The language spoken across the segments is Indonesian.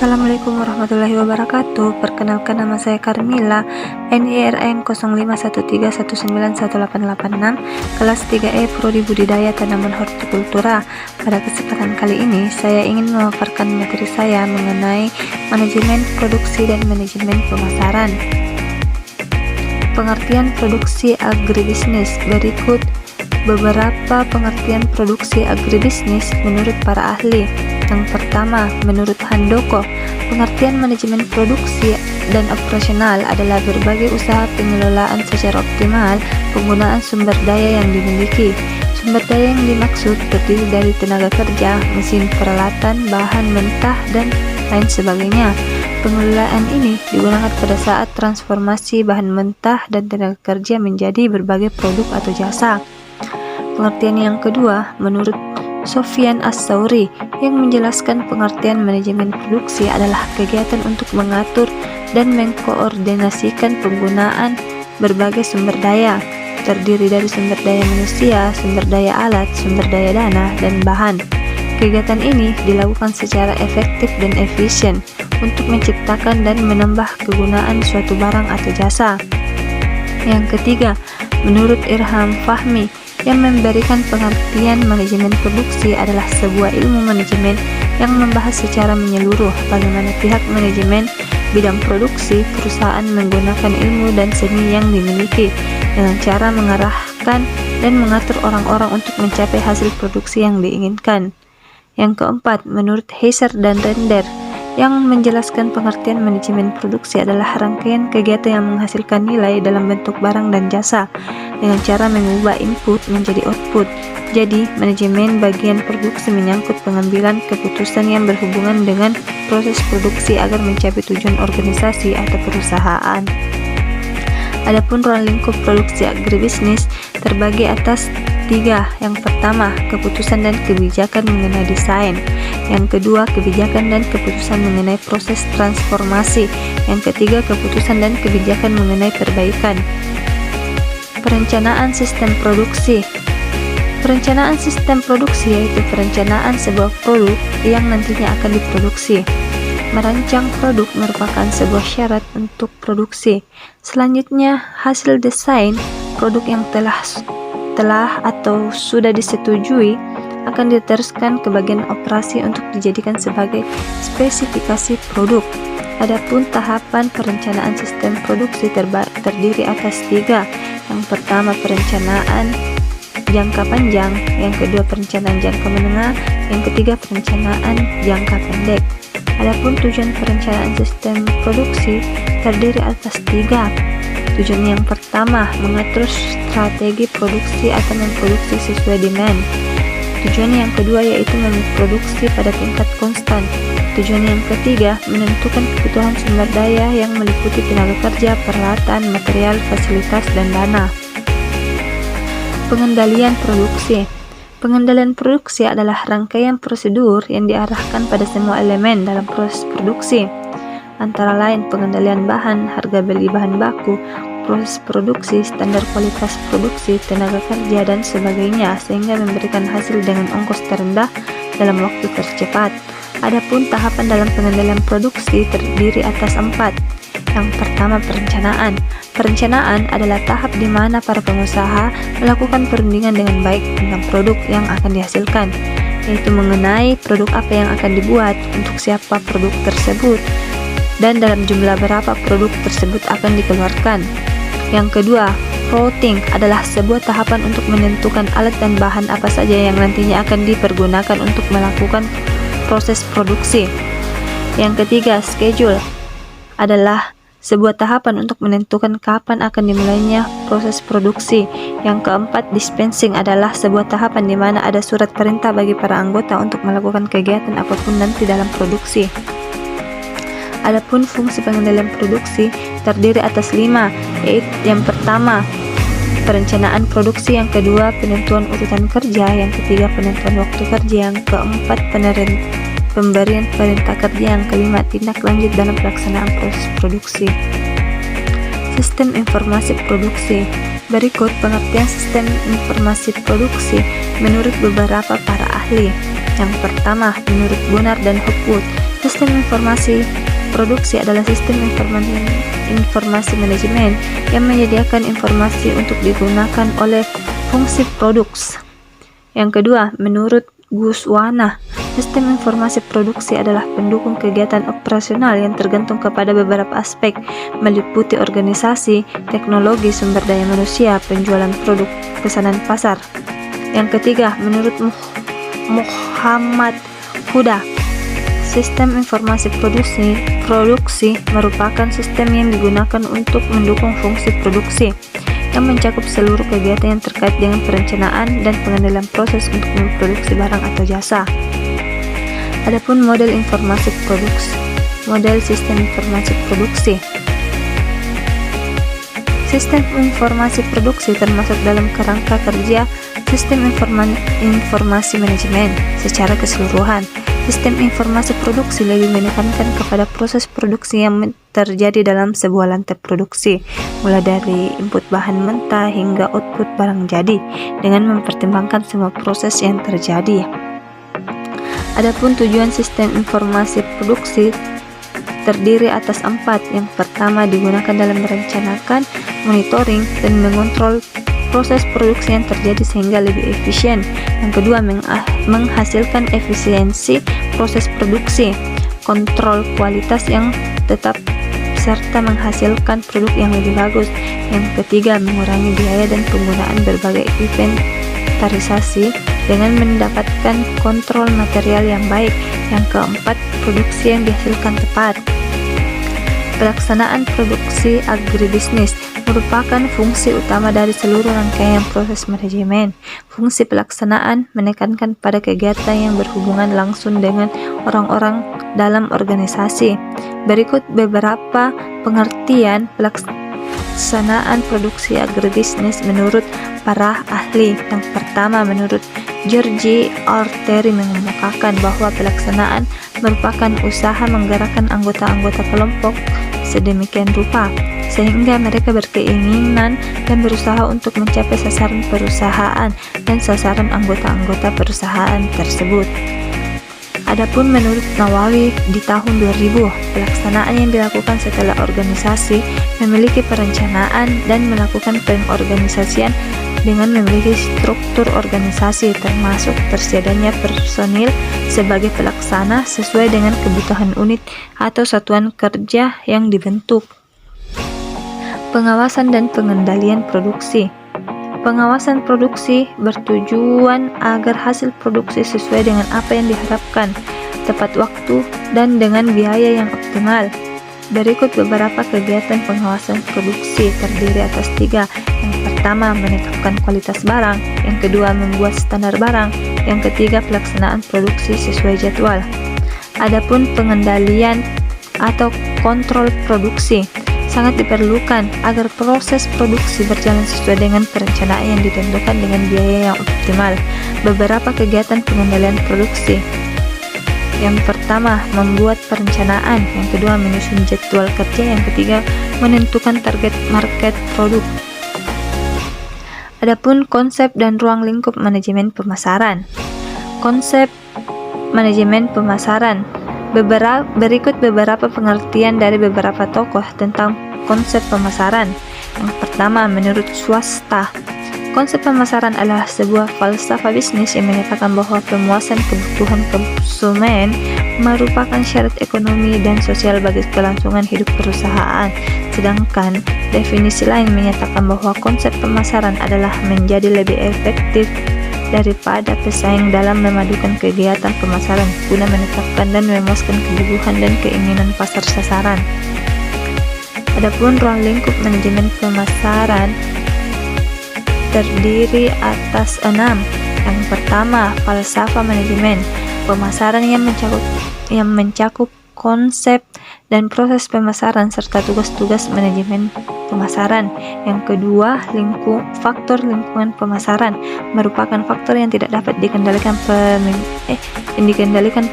Assalamualaikum warahmatullahi wabarakatuh. Perkenalkan, nama saya Carmila, NIRN 0513191886, kelas 3E Prodi Budidaya Tanaman Hortikultura. Pada kesempatan kali ini, saya ingin memaparkan materi saya mengenai manajemen produksi dan manajemen pemasaran. Pengertian produksi agribisnis. Berikut beberapa pengertian produksi agribisnis menurut para ahli. Yang pertama, menurut Handoko, pengertian manajemen produksi dan operasional adalah berbagai usaha pengelolaan secara optimal penggunaan sumber daya yang dimiliki. Sumber daya yang dimaksud terdiri dari tenaga kerja, mesin, peralatan, bahan mentah, dan lain sebagainya. Pengelolaan ini digunakan pada saat transformasi bahan mentah dan tenaga kerja menjadi berbagai produk atau jasa. Pengertian yang kedua, menurut Sofyan As-Sauri, yang menjelaskan pengertian manajemen produksi adalah kegiatan untuk mengatur dan mengkoordinasikan penggunaan berbagai sumber daya, terdiri dari sumber daya manusia, sumber daya alat, sumber daya dana, dan bahan. Kegiatan ini dilakukan secara efektif dan efisien untuk menciptakan dan menambah kegunaan suatu barang atau jasa. Yang ketiga, menurut Irham Fahmi, yang memberikan pengertian manajemen produksi adalah sebuah ilmu manajemen yang membahas secara menyeluruh bagaimana pihak manajemen bidang produksi perusahaan menggunakan ilmu dan seni yang dimiliki dengan cara mengarahkan dan mengatur orang-orang untuk mencapai hasil produksi yang diinginkan. Yang keempat, menurut Heiser dan Render, yang menjelaskan pengertian manajemen produksi adalah rangkaian kegiatan yang menghasilkan nilai dalam bentuk barang dan jasa dengan cara mengubah input menjadi output. Jadi, manajemen bagian produksi menyangkut pengambilan keputusan yang berhubungan dengan proses produksi agar mencapai tujuan organisasi atau perusahaan. Adapun ruang lingkup produksi agribisnis terbagi atas 3. Yang pertama, keputusan dan kebijakan mengenai desain. Yang kedua, kebijakan dan keputusan mengenai proses transformasi. Yang ketiga, keputusan dan kebijakan mengenai perbaikan. Perencanaan sistem produksi. Perencanaan sistem produksi yaitu perencanaan sebuah produk yang nantinya akan diproduksi. Merancang produk merupakan sebuah syarat untuk produksi. Selanjutnya, hasil desain produk yang telah atau sudah disetujui akan diteruskan ke bagian operasi untuk dijadikan sebagai spesifikasi produk. Adapun tahapan perencanaan sistem produksi terdiri atas 3. Yang pertama, perencanaan jangka panjang, yang kedua perencanaan jangka menengah, yang ketiga perencanaan jangka pendek. Adapun tujuan perencanaan sistem produksi terdiri atas 3. Tujuan yang pertama, mengatur strategi produksi atau memproduksi sesuai demand. Tujuan yang kedua yaitu memproduksi pada tingkat konstan. Tujuan yang ketiga, menentukan kebutuhan sumber daya yang meliputi tenaga kerja, peralatan, material, fasilitas, dan dana. Pengendalian produksi. Pengendalian produksi adalah rangkaian prosedur yang diarahkan pada semua elemen dalam proses produksi, antara lain pengendalian bahan, harga beli bahan baku, proses produksi, standar kualitas produksi, tenaga kerja, dan sebagainya, sehingga memberikan hasil dengan ongkos terendah dalam waktu tercepat. Adapun tahapan dalam pengendalian produksi terdiri atas 4. Yang pertama, perencanaan. Perencanaan adalah tahap di mana para pengusaha melakukan perundingan dengan baik tentang produk yang akan dihasilkan, yaitu mengenai produk apa yang akan dibuat, untuk siapa produk tersebut, dan dalam jumlah berapa produk tersebut akan dikeluarkan. Yang kedua, routing adalah sebuah tahapan untuk menentukan alat dan bahan apa saja yang nantinya akan dipergunakan untuk melakukan proses produksi. Yang ketiga, schedule adalah sebuah tahapan untuk menentukan kapan akan dimulainya proses produksi. Yang keempat, dispensing adalah sebuah tahapan di mana ada surat perintah bagi para anggota untuk melakukan kegiatan apapun nanti dalam produksi. Adapun fungsi pengendalian produksi terdiri atas 5, yaitu yang pertama, perencanaan produksi, yang kedua, penentuan urutan kerja, yang ketiga, penentuan waktu kerja, yang keempat, pemberian perintah kerja, yang kelima, tindak lanjut dalam pelaksanaan proses produksi. Sistem informasi produksi. Berikut pengertian sistem informasi produksi menurut beberapa para ahli. Yang pertama, menurut Bonnar dan Hopwood, Sistem informasi produksi adalah sistem informasi manajemen yang menyediakan informasi untuk digunakan oleh fungsi produksi. Yang kedua, menurut Guswana, sistem informasi produksi adalah pendukung kegiatan operasional yang tergantung kepada beberapa aspek, meliputi organisasi, teknologi, sumber daya manusia, penjualan produk, pesanan pasar. Yang ketiga, menurut Muhammad Huda, sistem informasi produksi merupakan sistem yang digunakan untuk mendukung fungsi produksi, yang mencakup seluruh kegiatan yang terkait dengan perencanaan dan pengendalian proses untuk memproduksi barang atau jasa. Adapun model informasi produksi, model sistem informasi produksi. Sistem informasi produksi termasuk dalam kerangka kerja sistem informasi manajemen secara keseluruhan. Sistem informasi produksi lebih menekankan kepada proses produksi yang terjadi dalam sebuah lantai produksi, mulai dari input bahan mentah hingga output barang jadi, dengan mempertimbangkan semua proses yang terjadi. Adapun tujuan sistem informasi produksi terdiri atas 4. Yang pertama, digunakan dalam merencanakan, monitoring, dan mengontrol proses produksi yang terjadi sehingga lebih efisien. Yang kedua, menghasilkan efisiensi proses produksi, kontrol kualitas yang tetap, serta menghasilkan produk yang lebih bagus. Yang ketiga, mengurangi biaya dan penggunaan berbagai inventarisasi dengan mendapatkan kontrol material yang baik. Yang keempat, produksi yang dihasilkan tepat. Pelaksanaan produksi agribisnis merupakan fungsi utama dari seluruh rangkaian proses manajemen. Fungsi pelaksanaan menekankan pada kegiatan yang berhubungan langsung dengan orang-orang dalam organisasi. Berikut beberapa pengertian pelaksanaan produksi agribisnis menurut para ahli. Yang pertama, menurut George Arteri mengemukakan bahwa pelaksanaan merupakan usaha menggerakkan anggota-anggota kelompok sedemikian rupa sehingga mereka berkeinginan dan berusaha untuk mencapai sasaran perusahaan dan sasaran anggota-anggota perusahaan tersebut. Adapun menurut Nawawi di tahun 2000, pelaksanaan yang dilakukan setelah organisasi memiliki perencanaan dan melakukan pengorganisasian dengan memiliki struktur organisasi termasuk tersedianya personil sebagai pelaksana sesuai dengan kebutuhan unit atau satuan kerja yang dibentuk. Pengawasan dan pengendalian produksi. Pengawasan produksi bertujuan agar hasil produksi sesuai dengan apa yang diharapkan, tepat waktu, dan dengan biaya yang optimal. Berikut beberapa kegiatan pengawasan produksi terdiri atas 3. Yang pertama, menetapkan kualitas barang. Yang kedua, membuat standar barang. Yang ketiga, pelaksanaan produksi sesuai jadwal. Adapun pengendalian atau kontrol produksi sangat diperlukan agar proses produksi berjalan sesuai dengan perencanaan yang ditentukan dengan biaya yang optimal. Beberapa kegiatan pengendalian produksi. Yang pertama, membuat perencanaan. Yang kedua, menyusun jadwal kerja. Yang ketiga, menentukan target market produk. Adapun konsep dan ruang lingkup manajemen pemasaran. Konsep manajemen pemasaran. Berikut beberapa pengertian dari beberapa tokoh tentang konsep pemasaran. Yang pertama, menurut Swasta, konsep pemasaran adalah sebuah falsafah bisnis yang menyatakan bahwa pemuasan kebutuhan konsumen merupakan syarat ekonomi dan sosial bagi kelangsungan hidup perusahaan. Sedangkan definisi lain menyatakan bahwa konsep pemasaran adalah menjadi lebih efektif daripada pesaing dalam memadukan kegiatan pemasaran guna menetapkan dan memuaskan kebutuhan dan keinginan pasar sasaran. Adapun ruang lingkup manajemen pemasaran terdiri atas 6. Yang pertama, falsafah manajemen pemasaran yang mencakup konsep dan proses pemasaran serta tugas-tugas manajemen pemasaran. Yang kedua, faktor lingkungan pemasaran merupakan faktor yang tidak dapat dikendalikan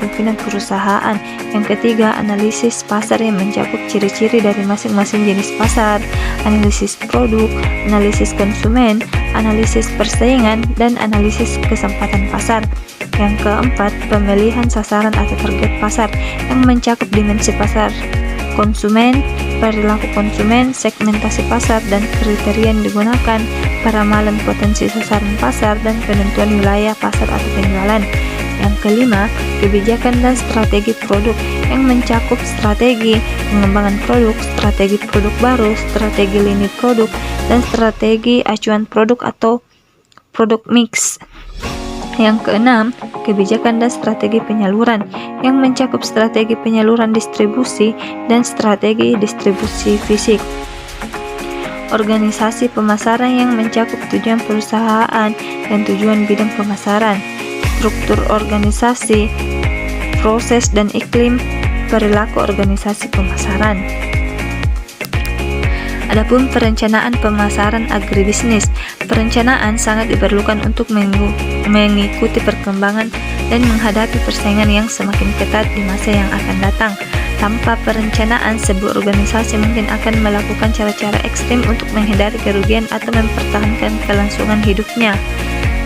pimpinan perusahaan. Yang ketiga, analisis pasar yang mencakup ciri-ciri dari masing-masing jenis pasar, analisis produk, analisis konsumen, analisis persaingan, dan analisis kesempatan pasar. Yang keempat, pemilihan sasaran atau target pasar yang mencakup dimensi pasar konsumen, perilaku konsumen, segmentasi pasar, dan kriteria yang digunakan, peramalan potensi sasaran pasar, dan penentuan wilayah pasar atau penjualan. Yang kelima, kebijakan dan strategi produk yang mencakup strategi pengembangan produk, strategi produk baru, strategi lini produk, dan strategi acuan produk atau produk mix. Yang keenam, kebijakan dan strategi penyaluran yang mencakup strategi penyaluran distribusi dan strategi distribusi fisik. Organisasi pemasaran yang mencakup tujuan perusahaan dan tujuan bidang pemasaran, struktur organisasi, proses dan iklim perilaku organisasi pemasaran. Adapun perencanaan pemasaran agribisnis, perencanaan sangat diperlukan untuk mengikuti perkembangan dan menghadapi persaingan yang semakin ketat di masa yang akan datang. Tanpa perencanaan, sebuah organisasi mungkin akan melakukan cara-cara ekstrim untuk menghindari kerugian atau mempertahankan kelangsungan hidupnya.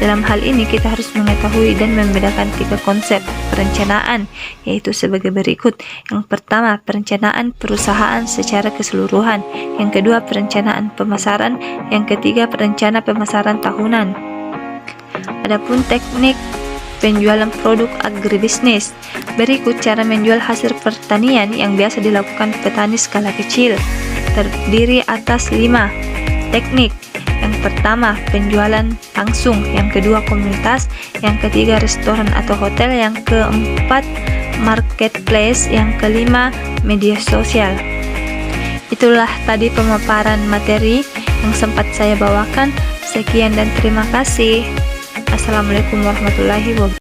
Dalam hal ini, kita harus mengetahui dan membedakan 3 konsep perencanaan, yaitu sebagai berikut. Yang pertama, perencanaan perusahaan secara keseluruhan. Yang kedua, perencanaan pemasaran. Yang ketiga, perencana pemasaran tahunan. Adapun teknik penjualan produk agribisnis. Berikut cara menjual hasil pertanian yang biasa dilakukan petani skala kecil. Terdiri atas 5 teknik. Yang pertama, penjualan langsung. Yang kedua, komunitas. Yang ketiga, restoran atau hotel. Yang keempat, marketplace. Yang kelima, media sosial. Itulah tadi pemaparan materi yang sempat saya bawakan. Sekian dan terima kasih. Assalamualaikum warahmatullahi wabarakatuh.